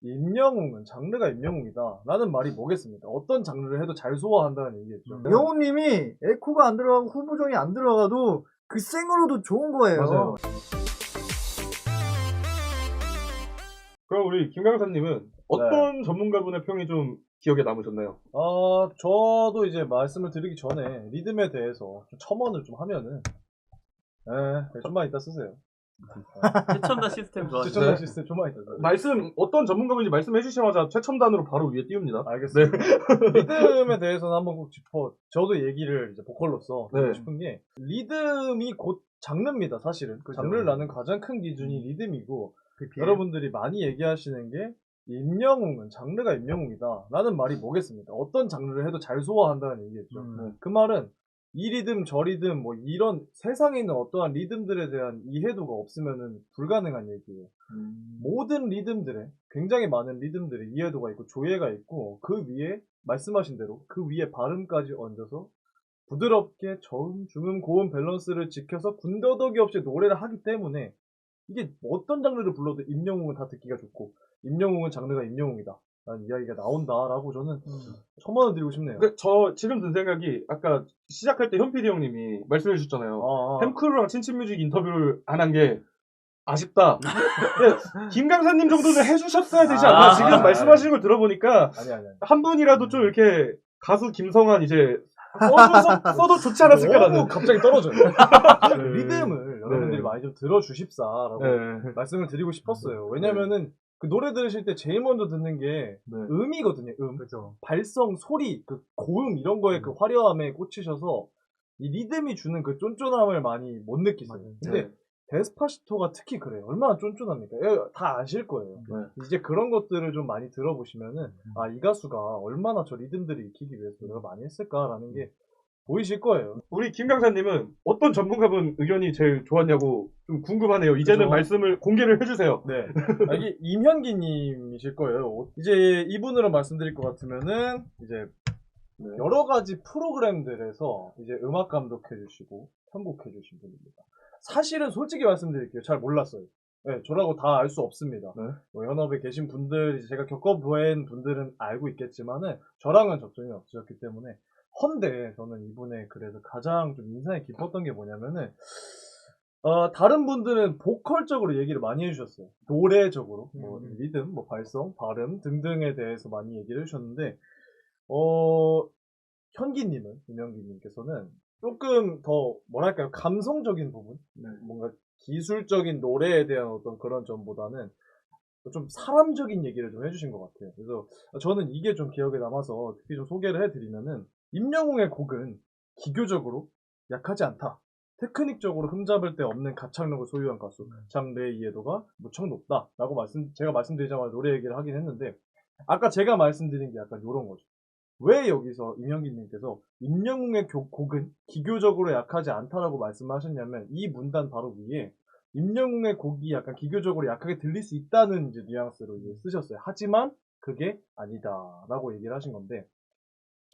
임영웅은 장르가 임영웅이다 라는 말이 뭐겠습니까? 어떤 장르를 해도 잘 소화한다는 얘기겠죠. 영웅님이 에코가 안 들어가고 후보정이 안 들어가도 그 생으로도 좋은 거예요. 맞아요. 그럼 우리 김강사님은 어떤 전문가분의 평이 좀 기억에 남으셨나요? 저도 이제 말씀을 드리기 전에 리듬에 대해서 좀 첨언을 좀 하면은, 좀만 이따 쓰세요. 최첨단 시스템 좋아하시죠? 추천단 시스템 좀만 이따 쓰세요. 어떤 전문가분인지 말씀해 주시자마자 최첨단으로 바로 위에 띄웁니다. 알겠습니다. 리듬에 대해서는 한번 꼭 저도 얘기를 이제 보컬로서 드리고 싶은 게, 리듬이 곧 장르입니다, 사실은. 그죠. 장르를 나는 가장 큰 기준이 리듬이고, BPM. 여러분들이 많이 얘기하시는 게, 임영웅은 장르가 임영웅이다 라는 말이 뭐겠습니까? 어떤 장르를 해도 잘 소화한다는 얘기겠죠. 그 말은 이 리듬 저 리듬 뭐 이런 세상에 있는 어떠한 리듬들에 대한 이해도가 없으면은 불가능한 얘기예요. 모든 리듬들에 굉장히 많은 리듬들의 이해도가 있고 조예가 있고, 그 위에 말씀하신 대로 그 위에 발음까지 얹어서 부드럽게 저음, 중음, 고음 밸런스를 지켜서 군더더기 없이 노래를 하기 때문에, 이게 어떤 장르를 불러도 임영웅은 다 듣기가 좋고, 임영웅은 장르가 임영웅이다 라는 이야기가 나온다라고 저는 첨언을 드리고 싶네요. 저 지금 든 생각이 아까 시작할 때 현PD 형님이 말씀해 주셨잖아요. 햄크루랑 친친뮤직 인터뷰를 안 한 게 아쉽다. 근데 김강사님 정도는 해주셨어야 되지 않나. 지금 말씀하시는 걸 들어보니까 아니. 한 분이라도 좀 이렇게 가수 김성환 이제 써도 좋지 않았을까라는. 너무 갑자기 떨어져요. 리듬을 여러분들이 많이 좀 들어주십사라고 말씀을 드리고 싶었어요. 왜냐면은 그 노래 들으실 때 제일 먼저 듣는 게 음이거든요. 그죠. 발성, 소리, 그 고음 이런 거에 그 화려함에 꽂히셔서 이 리듬이 주는 그 쫀쫀함을 많이 못 느끼세요. 근데 데스파시토가 특히 그래요. 얼마나 쫀쫀합니까? 다 아실 거예요. 이제 그런 것들을 좀 많이 들어보시면은, 이 가수가 얼마나 저 리듬들을 익히기 위해서 노력을 많이 했을까라는 게 보이실 거예요. 우리 김강사님은 어떤 전문가분 의견이 제일 좋았냐고 좀 궁금하네요. 이제는 그죠? 말씀을 공개를 해주세요. 네. 이게 임현기님이실 거예요. 이제 이분으로 말씀드릴 것 같으면은, 이제 여러 가지 프로그램들에서 이제 음악 감독해주시고 편곡해주신 분입니다. 사실은 솔직히 말씀드릴게요. 잘 몰랐어요. 네, 저라고 다 알 수 없습니다. 뭐 현업에 계신 분들, 이제 제가 겪어본 분들은 알고 있겠지만은, 저랑은 접점이 없으셨기 때문에, 헌데 저는 이분의 그래서 가장 좀 인상이 깊었던 게 뭐냐면은, 다른 분들은 보컬적으로 얘기를 많이 해주셨어요. 노래적으로, 뭐 리듬, 뭐 발성, 발음 등등에 대해서 많이 얘기를 해주셨는데, 임현기님께서는 조금 더 뭐랄까요, 감성적인 부분, 뭔가 기술적인 노래에 대한 어떤 그런 점보다는 좀 사람적인 얘기를 좀 해주신 것 같아요. 그래서 저는 이게 좀 기억에 남아서 특히 좀 소개를 해드리면은, 임영웅의 곡은 기교적으로 약하지 않다. 테크닉적으로 흠잡을 데 없는 가창력을 소유한 가수. 장르의 이해도가 무척 높다. 라고 제가 말씀드리자마자 노래 얘기를 하긴 했는데, 아까 제가 말씀드린 게 약간 요런 거죠. 왜 여기서 임현기님께서 임영웅의 곡은 기교적으로 약하지 않다라고 말씀하셨냐면, 이 문단 바로 위에 임영웅의 곡이 약간 기교적으로 약하게 들릴 수 있다는 이제 뉘앙스로 이제 쓰셨어요. 하지만 그게 아니다라고 얘기를 하신 건데,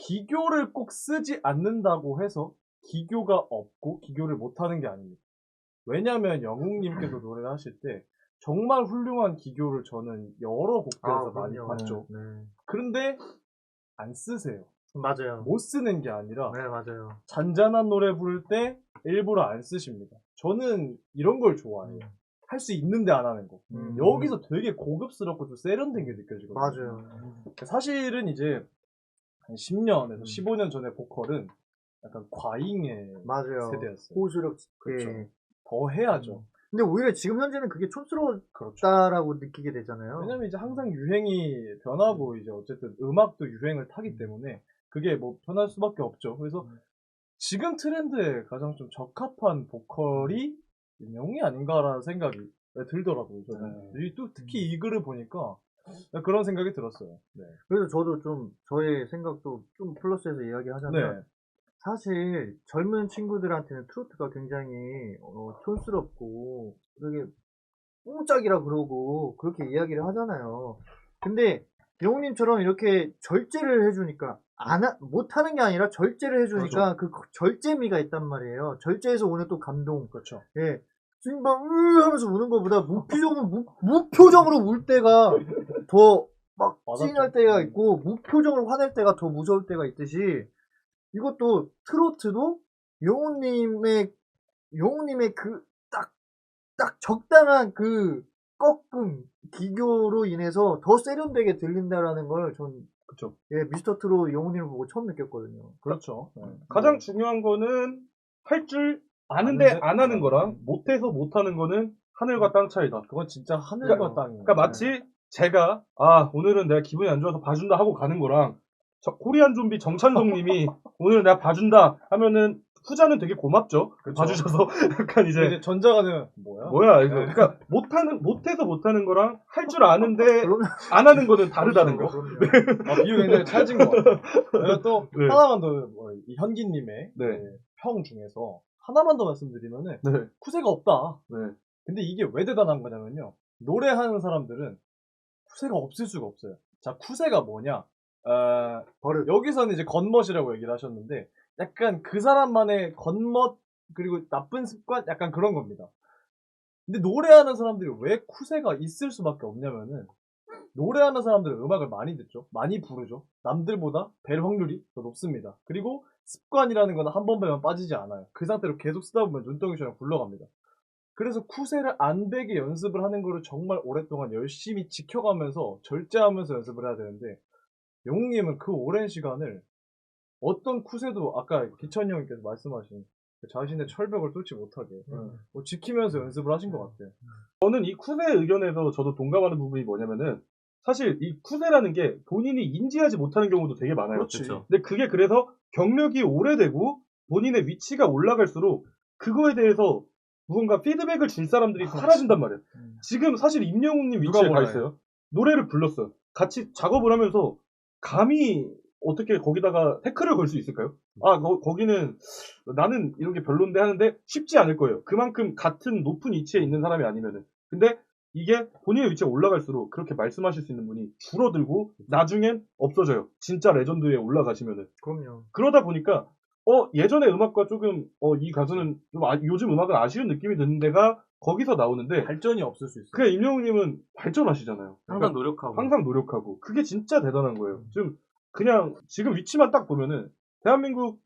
기교를 꼭 쓰지 않는다고 해서 기교가 없고 기교를 못하는 게 아닙니다. 왜냐면 영웅님께서 노래를 하실 때 정말 훌륭한 기교를 저는 여러 곡들에서 많이 봤죠. 그런데 안 쓰세요. 맞아요. 못 쓰는 게 아니라 네, 맞아요. 잔잔한 노래 부를 때 일부러 안 쓰십니다. 저는 이런 걸 좋아해요. 할 수 있는데 안 하는 거. 여기서 되게 고급스럽고 좀 세련된 게 느껴지거든요. 맞아요. 사실은 이제 한 10년에서 15년 전에 보컬은 약간 과잉의 맞아요. 세대였어요. 호소력 그렇죠. 더 해야죠. 근데 오히려 지금 현재는 그게 촌스러웠다라고 느끼게 되잖아요. 왜냐면 이제 항상 유행이 변하고, 이제 어쨌든 음악도 유행을 타기 때문에 그게 뭐 변할 수밖에 없죠. 그래서 지금 트렌드에 가장 좀 적합한 보컬이 임영웅이 아닌가라는 생각이 들더라고요. 저는. 특히 이 글을 보니까 그런 생각이 들었어요. 네. 그래서 저도 좀 저의 생각도 좀 플러스해서 이야기하자면, 사실 젊은 친구들한테는 트로트가 굉장히 촌스럽고 되게 뽕짝이라 그러고 그렇게 이야기를 하잖아요. 근데 영웅님처럼 이렇게 절제를 해주니까 못하는 게 아니라 절제를 해주니까 그 절제미가 있단 말이에요. 절제에서 오는 또 감동. 그렇죠. 예. 지금 막 하면서 우는 것보다 무표정으로 울 때가 더 막 찡할 때가 있고 무표정으로 화낼 때가 더 무서울 때가 있듯이 이것도 트로트도 영웅님의 그 딱 적당한 그 꺾음 기교로 인해서 더 세련되게 들린다라는 걸 전 그쵸. 예, 미스터 트롯 영웅님을 보고 처음 느꼈거든요. 그렇죠. 가장 중요한 거는 할 줄 아는데 안 하는 거랑 못해서 못하는 거는 하늘과 땅 차이다. 그건 진짜 하늘과 땅이에요. 그러니까 마치 제가 오늘은 내가 기분이 안 좋아서 봐준다 하고 가는 거랑 코리안 좀비 정찬성님이 오늘 내가 봐준다 하면은 후자는 되게 고맙죠. 그쵸. 봐주셔서 약간 이제 전자가는 뭐야 이거. 그러니까 못해서 못하는 거랑 할 줄 아는데 안 하는 거는 다르다는 거. 비유 굉장히 찰진 것 같아요. 그리고 또 네. 하나만 더 이 현기님의 네. 평 중에서 하나만 더 말씀드리면은 네. 쿠세가 없다. 네. 근데 이게 왜 대단한 거냐면요. 노래하는 사람들은 쿠세가 없을 수가 없어요. 자, 쿠세가 뭐냐? 여기서는 이제 겉멋이라고 얘기를 하셨는데 약간 그 사람만의 겉멋 그리고 나쁜 습관 약간 그런 겁니다. 근데 노래하는 사람들이 왜 쿠세가 있을 수밖에 없냐면은 노래하는 사람들은 음악을 많이 듣죠. 많이 부르죠. 남들보다 뵐 확률이 더 높습니다. 그리고 습관이라는 건 한 번 배면 빠지지 않아요. 그 상태로 계속 쓰다 보면 눈덩이처럼 굴러갑니다. 그래서 쿠세를 안 되게 연습을 하는 거를 정말 오랫동안 열심히 지켜가면서 절제하면서 연습을 해야 되는데 영웅님은 그 오랜 시간을 어떤 쿠세도 아까 기천이 형님께서 말씀하신 자신의 철벽을 뚫지 못하게 지키면서 연습을 하신 것 같아요. 저는 이 쿠세 의견에서 저도 동감하는 부분이 뭐냐면은 사실 이 쿠세라는 게 본인이 인지하지 못하는 경우도 되게 많아요. 그렇죠. 근데 그게 그래서 경력이 오래되고 본인의 위치가 올라갈수록 그거에 대해서 무언가 피드백을 줄 사람들이 사라진단 말이에요. 지금 사실 임영웅님 위치에 가 있어요. 노래를 불렀어요. 같이 작업을 하면서 감히 어떻게 거기다가 태클을 걸 수 있을까요? 거기는 나는 이런 게 별론데 하는데 쉽지 않을 거예요. 그만큼 같은 높은 위치에 있는 사람이 아니면은. 근데 이게 본인의 위치에 올라갈수록 그렇게 말씀하실 수 있는 분이 줄어들고 나중엔 없어져요. 진짜 레전드에 올라가시면은. 그럼요. 그러다 보니까 예전의 음악과 조금 이 가수는 좀 요즘 음악은 아쉬운 느낌이 드는 데가 거기서 나오는데 발전이 없을 수 있어요. 그냥 임영웅님은 발전하시잖아요. 항상 노력하고 그게 진짜 대단한 거예요. 그냥 지금 위치만 딱 보면은 대한민국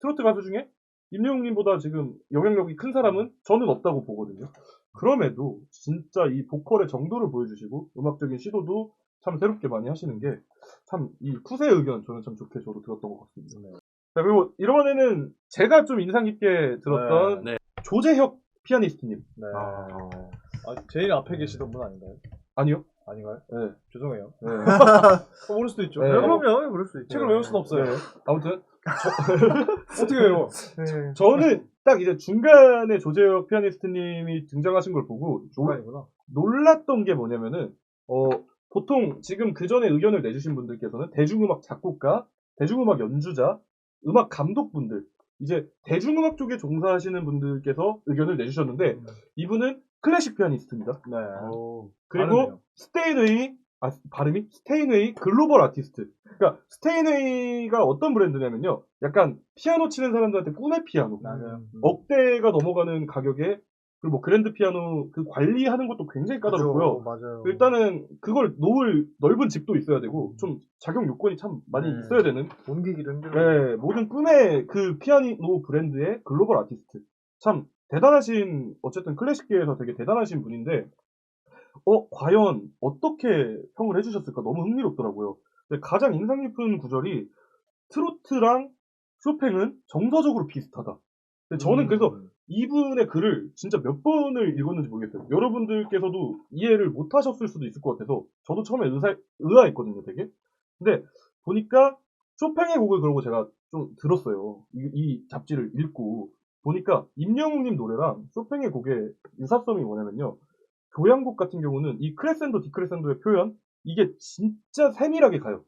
트로트 가수 중에 임영웅님보다 지금 영향력이 큰 사람은 저는 없다고 보거든요. 그럼에도 진짜 이 보컬의 정도를 보여주시고 음악적인 시도도 참 새롭게 많이 하시는 게 참 이 쿠세의 의견 저는 참 좋게 저도 들었던 것 같습니다. 네. 자, 그리고 이번에는 제가 좀 인상 깊게 들었던 네. 조재혁 피아니스트님. 네. 제일 앞에 계시던 분 아닌가요? 아니요? 아닌가요? 네. 죄송해요. 네. 모를 수도 있죠. 네. 그럼요, 그럴 수 있죠. 책을 외울 수는 없어요. 아무튼 어떻게 외워? 네. 저는 딱 이제 중간에 조재혁 피아니스트님이 등장하신 걸 보고 중간이구나. 놀랐던 게 뭐냐면은 보통 지금 그 전에 의견을 내주신 분들께서는 대중음악 작곡가, 대중음악 연주자, 음악 감독분들 이제 대중음악 쪽에 종사하시는 분들께서 의견을 내주셨는데 이분은 클래식 피아니스트입니다. 네. 그리고 스테인웨이 글로벌 아티스트. 그러니까 스테인웨이가 어떤 브랜드냐면요. 약간 피아노 치는 사람들한테 꿈의 피아노. 맞아요. 억대가 넘어가는 가격에 그리고 뭐 그랜드 피아노 그 관리하는 것도 굉장히 까다롭고요. 맞아요. 일단은 그걸 놓을 넓은 집도 있어야 되고 좀 자격 요건이 참 많이 있어야 되는. 옮기기도 힘들어요. 네, 모든 꿈의 그 피아노 브랜드의 글로벌 아티스트. 참 대단하신 어쨌든 클래식계에서 되게 대단하신 분인데 과연 어떻게 평을 해주셨을까 너무 흥미롭더라고요. 근데 가장 인상 깊은 구절이 트로트랑 쇼팽은 정서적으로 비슷하다. 근데 저는 그래서 이분의 글을 진짜 몇 번을 읽었는지 모르겠어요. 여러분들께서도 이해를 못 하셨을 수도 있을 것 같아서 저도 처음에 의아했거든요, 되게. 근데 보니까 쇼팽의 곡을 그러고 제가 좀 들었어요. 이 잡지를 읽고 보니까 임영웅님 노래랑 쇼팽의 곡의 유사성이 뭐냐면요. 교향곡 같은 경우는 이 크레센도, 디크레센도의 표현 이게 진짜 세밀하게 가요.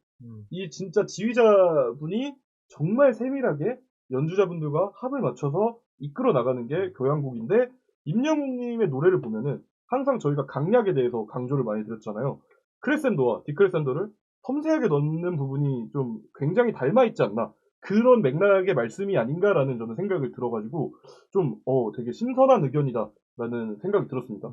이 진짜 지휘자분이 정말 세밀하게 연주자분들과 합을 맞춰서 이끌어 나가는 게 교향곡인데 임영웅님의 노래를 보면은 항상 저희가 강약에 대해서 강조를 많이 드렸잖아요. 크레센도와 디크레센도를 섬세하게 넣는 부분이 좀 굉장히 닮아 있지 않나 그런 맥락의 말씀이 아닌가라는 저는 생각을 들어가지고 좀 되게 신선한 의견이다 라는 생각이 들었습니다.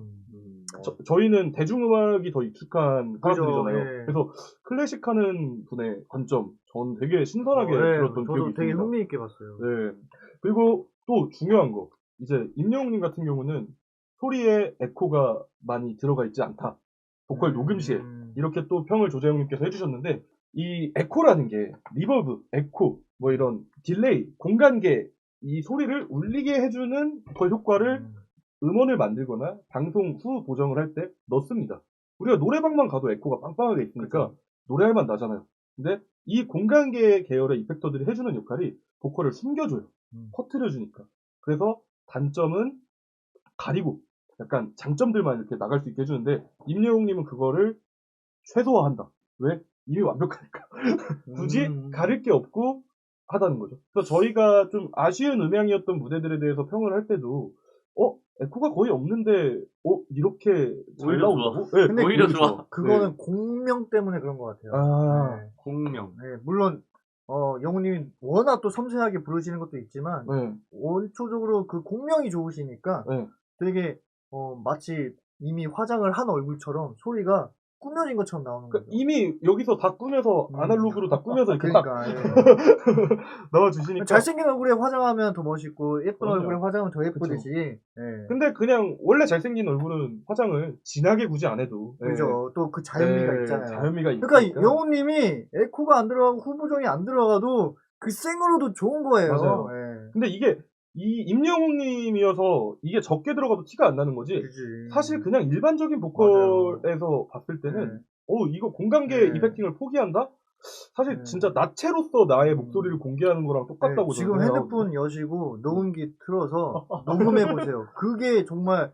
저희는 대중음악이 더 익숙한 사람들이잖아요. 네. 그래서 클래식 하는 분의 관점, 전 되게 신선하게 네, 들었던 기억이 저도 되게 있습니다. 흥미있게 봤어요. 네. 그리고 또 중요한 거. 이제 임영웅님 같은 경우는 소리에 에코가 많이 들어가 있지 않다. 보컬 녹음 시에. 이렇게 또 평을 조재영님께서 해주셨는데, 이 에코라는 게 리버브, 에코, 뭐 이런 딜레이, 공간계, 이 소리를 울리게 해주는 보컬 효과를 음원을 만들거나 방송 후 보정을 할 때 넣습니다. 우리가 노래방만 가도 에코가 빵빵하게 있으니까 노래할 맛 나잖아요. 근데 이 공간계 계열의 이펙터들이 해주는 역할이 보컬을 숨겨줘요. 퍼뜨려주니까. 그래서 단점은 가리고 약간 장점들만 이렇게 나갈 수 있게 해주는데 임영웅님은 그거를 최소화한다. 왜? 이미 완벽하니까. 굳이 가릴 게 없고 하다는 거죠. 그래서 저희가 좀 아쉬운 음향이었던 무대들에 대해서 평을 할 때도 에코가 거의 없는데 이렇게 잘 오히려 나온다고? 네, 근데 오히려 좋아. 그거는 네. 공명 때문에 그런 것 같아요. 아, 네. 공명. 네, 물론 영우님이 워낙 또 섬세하게 부르시는 것도 있지만 네, 원초적으로 그 공명이 좋으시니까 네. 되게 마치 이미 화장을 한 얼굴처럼 소리가 꾸며진 것처럼 나오는 거죠. 이미 여기서 다 꾸며서 아날로그로 다 꾸며서 이렇게 딱 그러니까 넣어주시니까. 잘생긴 얼굴에 화장하면 더 멋있고 예쁜 그럼요. 얼굴에 화장하면 더 예쁘듯이. 예. 근데 그냥 원래 잘생긴 얼굴은 화장을 진하게 굳이 안 해도 그죠. 또 그 자연미가 있잖아요. 자연미가 있으니까. 그러니까 영우님이 에코가 안 들어가고 후보정이 안 들어가도 그 생으로도 좋은 거예요. 맞아요. 예. 근데 이게 이 임영웅님이어서 이게 적게 들어가도 티가 안 나는 거지. 그지. 사실 그냥 일반적인 보컬에서 봤을 때는 이거 공간계 네. 이펙팅을 포기한다? 사실 네. 진짜 나체로서 나의 목소리를 공개하는 거랑 똑같다고 지금 저는 핸드폰 여시고 녹음기 틀어서 녹음해 보세요. 그게 정말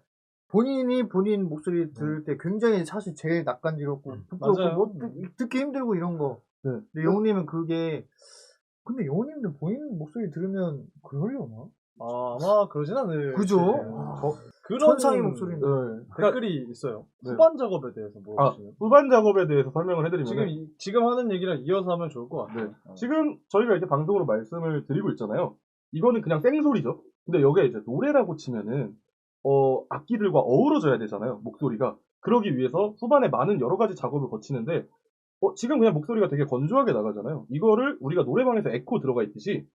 본인이 본인 목소리 들을 때 굉장히 사실 제일 낯간지럽고 부끄럽고 맞아요. 뭐 듣기 힘들고 이런 거. 네. 근데 영우님은 그게 근데 영우님도 본인 목소리 들으면 그러려나? 아마 그러진 않을 그죠? 거예요. 그런 천상의 목소리인데. 댓글이 있어요. 네. 후반 작업에 대해서 물어보시는. 후반 작업에 대해서 설명을 해드리면 지금 하는 얘기랑 이어서 하면 좋을 것 같아요. 네. 지금 저희가 이렇게 방송으로 말씀을 드리고 있잖아요. 이거는 그냥 생소리죠. 근데 여기에 이제 노래라고 치면은 악기들과 어우러져야 되잖아요. 목소리가. 그러기 위해서 후반에 많은 여러 가지 작업을 거치는데 지금 그냥 목소리가 되게 건조하게 나가잖아요. 이거를 우리가 노래방에서 에코 들어가 있듯이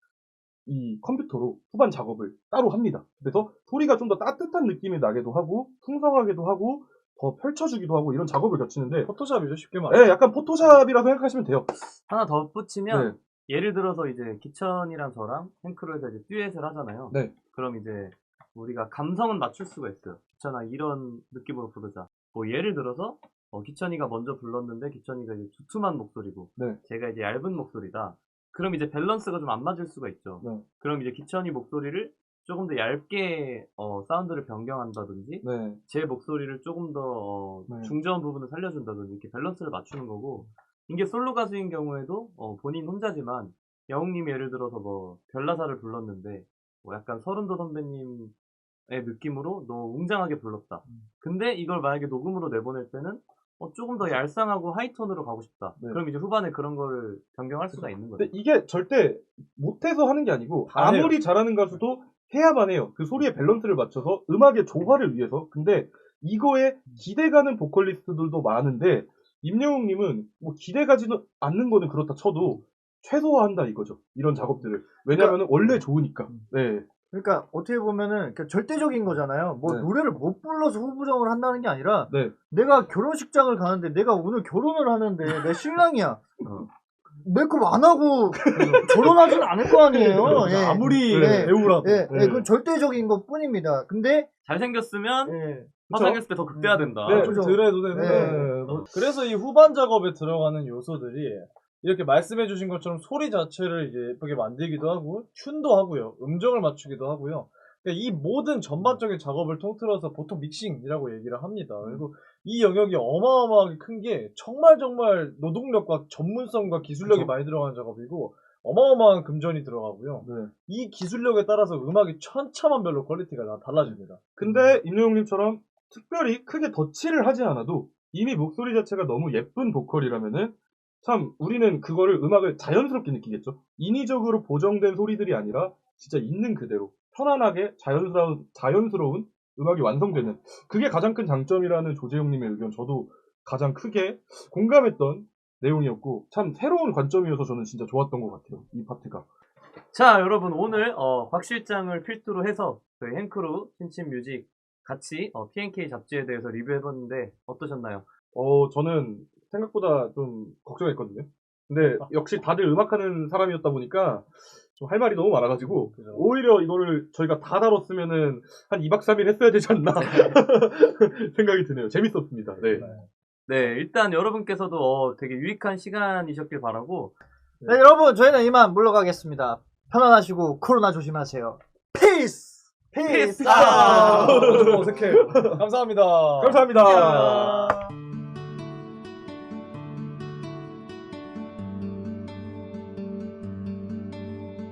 이 컴퓨터로 후반 작업을 따로 합니다. 그래서 소리가 좀 더 따뜻한 느낌이 나게도 하고 풍성하게도 하고 더 펼쳐주기도 하고 이런 작업을 거치는데 포토샵이죠, 쉽게 말해. 네, 약간 포토샵이라고 생각하시면 돼요. 하나 더 붙이면 네. 예를 들어서 이제 기천이랑 저랑 탱크로에서 이제 듀엣을 하잖아요. 네. 그럼 이제 우리가 감성은 맞출 수가 있어요. 기천아 이런 느낌으로 부르자. 뭐 예를 들어서 기천이가 먼저 불렀는데 기천이가 이제 두툼한 목소리고 네. 제가 이제 얇은 목소리다. 그럼 이제 밸런스가 좀 안 맞을 수가 있죠. 네. 그럼 이제 기천이 목소리를 조금 더 얇게 사운드를 변경한다든지 네. 제 목소리를 조금 더 네. 중저음 부분을 살려준다든지 이렇게 밸런스를 맞추는 거고 이게 솔로 가수인 경우에도 본인 혼자지만 영웅님이 예를 들어서 뭐 별나사를 불렀는데 뭐 약간 서른도 선배님의 느낌으로 너무 웅장하게 불렀다. 근데 이걸 만약에 녹음으로 내보낼 때는 조금 더 얄쌍하고 하이톤으로 가고 싶다. 네. 그럼 이제 후반에 그런 거를 변경할 수가 있는 거죠. 근데 이게 절대 못해서 하는 게 아니고 아무리 잘하는 가수도 해야만 해요. 그 소리의 밸런스를 맞춰서 음악의 조화를 위해서. 근데 이거에 기대가는 보컬리스트들도 많은데 임영웅님은 뭐 기대가지는 않는 거는 그렇다 쳐도 최소화한다 이거죠. 이런 작업들을. 왜냐면은 원래 좋으니까. 네. 그러니까 어떻게 보면은 절대적인 거잖아요. 뭐 네. 노래를 못 불러서 후보정을 한다는 게 아니라 네. 내가 결혼식장을 가는데 내가 오늘 결혼을 하는데 내 신랑이야. 메이크업 안 하고 결혼하진 않을 거 아니에요. 예. 아무리 네. 배우라도. 예, 그건 절대적인 것 뿐입니다. 근데 잘생겼으면 예. 화장했을 때 더 극대화된다. 네. 좀 그죠. 덜해도 되는. 네. 그래서 이 후반 작업에 들어가는 요소들이 이렇게 말씀해주신 것처럼 소리 자체를 이제 예쁘게 만들기도 하고 튠도 하고요, 음정을 맞추기도 하고요. 그러니까 이 모든 전반적인 작업을 통틀어서 보통 믹싱이라고 얘기를 합니다. 그리고 이 영역이 어마어마하게 큰 게 정말 노동력과 전문성과 기술력이 많이 들어가는 작업이고 어마어마한 금전이 들어가고요. 네. 이 기술력에 따라서 음악이 천차만별로 퀄리티가 달라집니다. 근데 임영웅님처럼 특별히 크게 덧칠을 하지 않아도 이미 목소리 자체가 너무 예쁜 보컬이라면은 참 우리는 그거를 음악을 자연스럽게 느끼겠죠. 인위적으로 보정된 소리들이 아니라 진짜 있는 그대로 편안하게 자연스러운 음악이 완성되는 그게 가장 큰 장점이라는 조재용님의 의견 저도 가장 크게 공감했던 내용이었고 참 새로운 관점이어서 저는 진짜 좋았던 것 같아요. 이 파트가. 자, 여러분 오늘 박 실장을 필두로 해서 저희 행크루 신친 뮤직 같이 PNK 잡지에 대해서 리뷰해봤는데 어떠셨나요? 저는 생각보다 좀 걱정했거든요. 근데 역시 다들 음악하는 사람이었다 보니까 좀 할 말이 너무 많아가지고 그죠. 오히려 이거를 저희가 다 다뤘으면은 한 2박 3일 했어야 되지 않나 생각이 드네요. 재밌었습니다. 네. 네, 일단 여러분께서도 되게 유익한 시간이셨길 바라고 네, 여러분 저희는 이만 물러가겠습니다. 편안하시고 코로나 조심하세요. 피스! 피스! 좀 어색해. 감사합니다. 감사합니다.